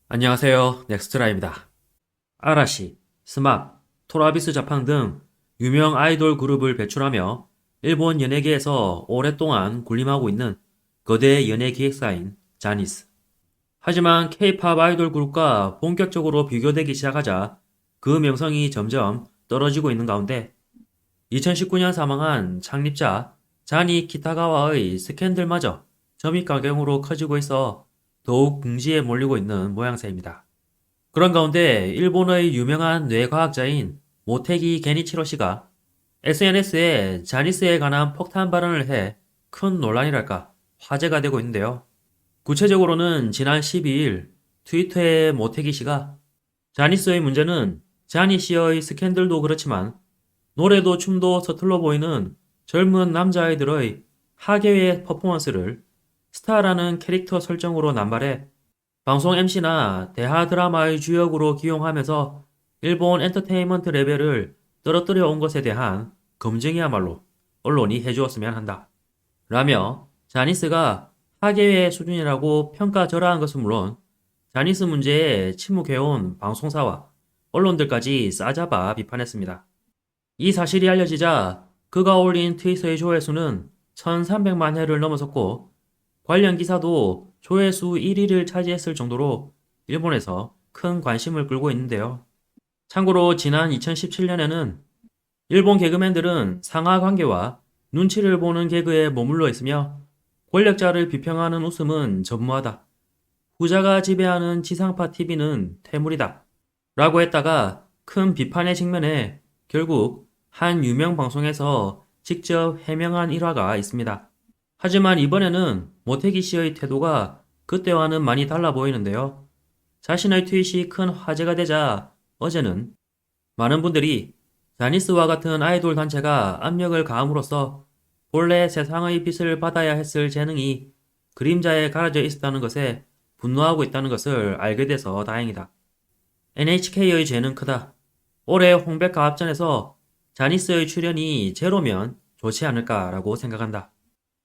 안녕하세요. 넥스트라입니다. 아라시, 스막, 토라비스 자팡 등 유명 아이돌 그룹을 배출하며 일본 연예계에서 오랫동안 군림하고 있는 거대 연예 기획사인 자니스. 하지만 K-팝 아이돌 그룹과 본격적으로 비교되기 시작하자 그 명성이 점점 떨어지고 있는 가운데 2019년 사망한 창립자 자니 키타가와의 스캔들마저 점입가경으로 커지고 있어 더욱 궁지에 몰리고 있는 모양새입니다. 그런 가운데 일본의 유명한 뇌과학자인 모테기 게니치로 씨가 SNS에 자니스에 관한 폭탄 발언을 해 큰 논란이랄까 화제가 되고 있는데요. 구체적으로는 지난 12일 트위터에 모테기 씨가 자니스의 문제는 자니 씨의 스캔들도 그렇지만 노래도 춤도 서툴러 보이는 젊은 남자아이들의 하계회 퍼포먼스를 스타라는 캐릭터 설정으로 남발해 방송 MC나 대하 드라마의 주역으로 기용하면서 일본 엔터테인먼트 레벨을 떨어뜨려 온 것에 대한 검증이야말로 언론이 해주었으면 한다. 라며 자니스가 하계회 수준이라고 평가절하한 것은 물론 자니스 문제에 침묵해온 방송사와 언론들까지 싸잡아 비판했습니다. 이 사실이 알려지자 그가 올린 트윗의 조회수는 1300만 회를 넘어섰고 관련 기사도 조회수 1위를 차지했을 정도로 일본에서 큰 관심을 끌고 있는데요. 참고로 지난 2017년에는 일본 개그맨들은 상하 관계와 눈치를 보는 개그에 머물러 있으며 권력자를 비평하는 웃음은 전무하다. 후자가 지배하는 지상파 TV는 퇴물이다. 라고 했다가 큰 비판의 직면에 결국 한 유명 방송에서 직접 해명한 일화가 있습니다. 하지만 이번에는 모테기 씨의 태도가 그때와는 많이 달라 보이는데요. 자신의 트윗이 큰 화제가 되자 어제는 많은 분들이 자니스와 같은 아이돌 단체가 압력을 가함으로써 본래 세상의 빛을 받아야 했을 재능이 그림자에 가려져 있었다는 것에 분노하고 있다는 것을 알게 돼서 다행이다. NHK의 죄는 크다. 올해 홍백가 합전에서 자니스의 출연이 제로면 좋지 않을까라고 생각한다.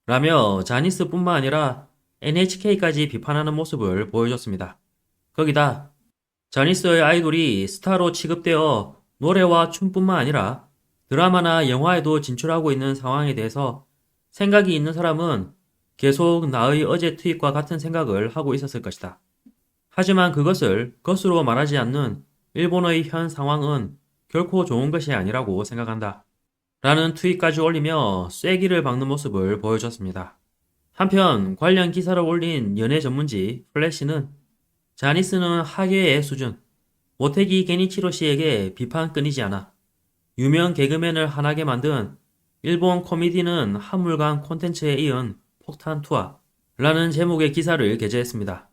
라며 자니스뿐만 아니라 NHK까지 비판하는 모습을 보여줬습니다. 거기다 자니스의 아이돌이 스타로 취급되어 노래와 춤뿐만 아니라 드라마나 영화에도 진출하고 있는 상황에 대해서 생각이 있는 사람은 계속 나의 어제 트윗과 같은 생각을 하고 있었을 것이다. 하지만 그것을 겉으로 말하지 않는 일본의 현 상황은 결코 좋은 것이 아니라고 생각한다. 라는 트윗까지 올리며 쐐기를 박는 모습을 보여줬습니다. 한편 관련 기사를 올린 연예 전문지 플래시는 자니스는 하계의 수준, 모테기 게니치로 씨에게 비판 끊이지 않아 유명 개그맨을 화나게 만든 일본 코미디는 한물간 콘텐츠에 이은 폭탄 투하 라는 제목의 기사를 게재했습니다.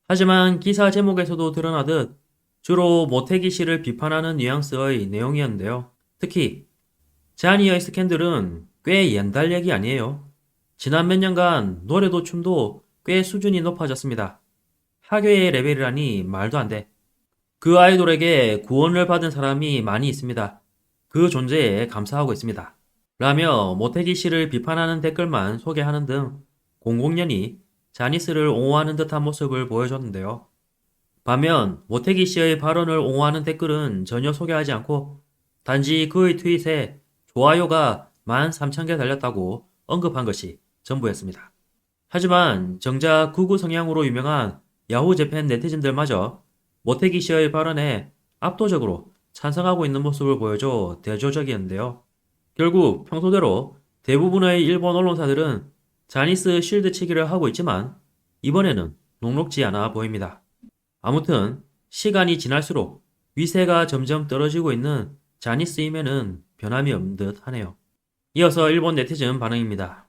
하지만 기사 제목에서도 드러나듯 주로 모테기 씨를 비판하는 뉘앙스의 내용이었는데요. 특히 자니의 스캔들은 꽤 옛날 얘기 아니에요. 지난 몇 년간 노래도 춤도 꽤 수준이 높아졌습니다. 하계의 레벨이라니 말도 안 돼. 그 아이돌에게 구원을 받은 사람이 많이 있습니다. 그 존재에 감사하고 있습니다. 라며 모테기 씨를 비판하는 댓글만 소개하는 등 공공연히 자니스를 옹호하는 듯한 모습을 보여줬는데요. 반면 모테기 씨의 발언을 옹호하는 댓글은 전혀 소개하지 않고 단지 그의 트윗에 좋아요가 13,000개 달렸다고 언급한 것이 전부였습니다. 하지만 정작 극우 성향으로 유명한 야후 재팬 네티즌들마저 모테기 씨의 발언에 압도적으로 찬성하고 있는 모습을 보여줘 대조적이었는데요. 결국 평소대로 대부분의 일본 언론사들은 자니스 쉴드 치기를 하고 있지만 이번에는 녹록지 않아 보입니다. 아무튼 시간이 지날수록 위세가 점점 떨어지고 있는 자니스임에는 변함이 없는 듯 하네요. 이어서 일본 네티즌 반응입니다.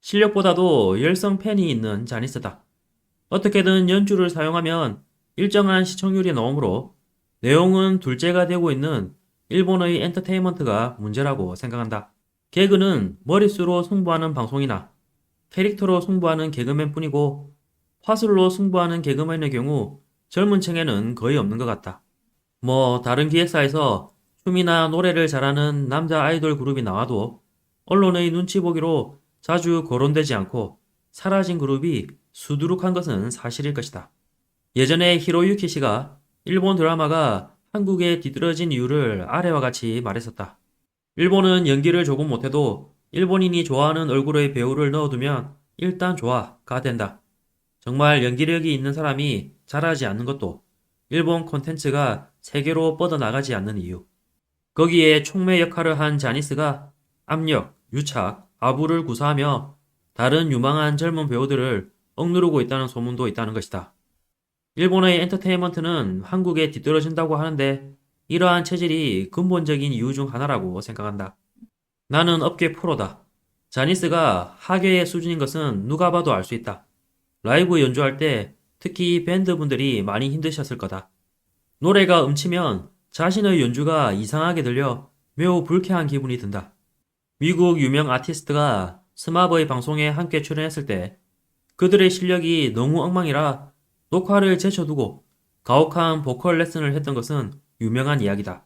실력보다도 열성 팬이 있는 자니스다. 어떻게든 연주를 사용하면 일정한 시청률이 나오므로 내용은 둘째가 되고 있는 일본의 엔터테인먼트가 문제라고 생각한다. 개그는 머릿수로 승부하는 방송이나 캐릭터로 승부하는 개그맨 뿐이고 화술로 승부하는 개그맨의 경우 젊은 층에는 거의 없는 것 같다. 다른 기획사에서 춤이나 노래를 잘하는 남자 아이돌 그룹이 나와도 언론의 눈치 보기로 자주 거론되지 않고 사라진 그룹이 수두룩한 것은 사실일 것이다. 예전에 히로유키 씨가 일본 드라마가 한국에 뒤떨어진 이유를 아래와 같이 말했었다. 일본은 연기를 조금 못해도 일본인이 좋아하는 얼굴의 배우를 넣어두면 일단 좋아가 된다. 정말 연기력이 있는 사람이 잘하지 않는 것도 일본 콘텐츠가 세계로 뻗어나가지 않는 이유. 거기에 촉매 역할을 한 자니스가 압력, 유착, 아부를 구사하며 다른 유망한 젊은 배우들을 억누르고 있다는 소문도 있다는 것이다. 일본의 엔터테인먼트는 한국에 뒤떨어진다고 하는데 이러한 체질이 근본적인 이유 중 하나라고 생각한다. 나는 업계 프로다. 자니스가 하계의 수준인 것은 누가 봐도 알 수 있다. 라이브 연주할 때 특히 밴드분들이 많이 힘드셨을 거다. 노래가 음치면 자신의 연주가 이상하게 들려 매우 불쾌한 기분이 든다. 미국 유명 아티스트가 스마버의 방송에 함께 출연했을 때 그들의 실력이 너무 엉망이라 녹화를 제쳐두고 가혹한 보컬 레슨을 했던 것은 유명한 이야기다.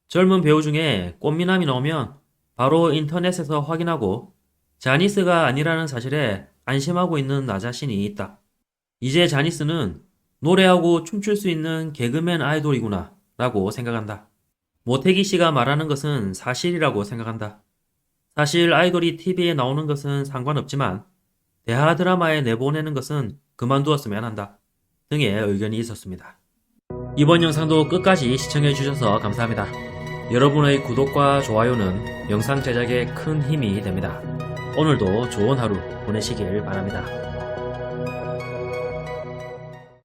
젊은 배우 중에 꽃미남이 나오면 바로 인터넷에서 확인하고 자니스가 아니라는 사실에 안심하고 있는 나 자신이 있다. 이제 자니스는 노래하고 춤출 수 있는 개그맨 아이돌이구나 라고 생각한다. 모태기 씨가 말하는 것은 사실이라고 생각한다. 사실 아이돌이 TV에 나오는 것은 상관없지만 대하 드라마에 내보내는 것은 그만두었으면 한다. 등의 의견이 있었습니다. 이번 영상도 끝까지 시청해주셔서 감사합니다. 여러분의 구독과 좋아요는 영상 제작에 큰 힘이 됩니다. 오늘도 좋은 하루 보내시길 바랍니다.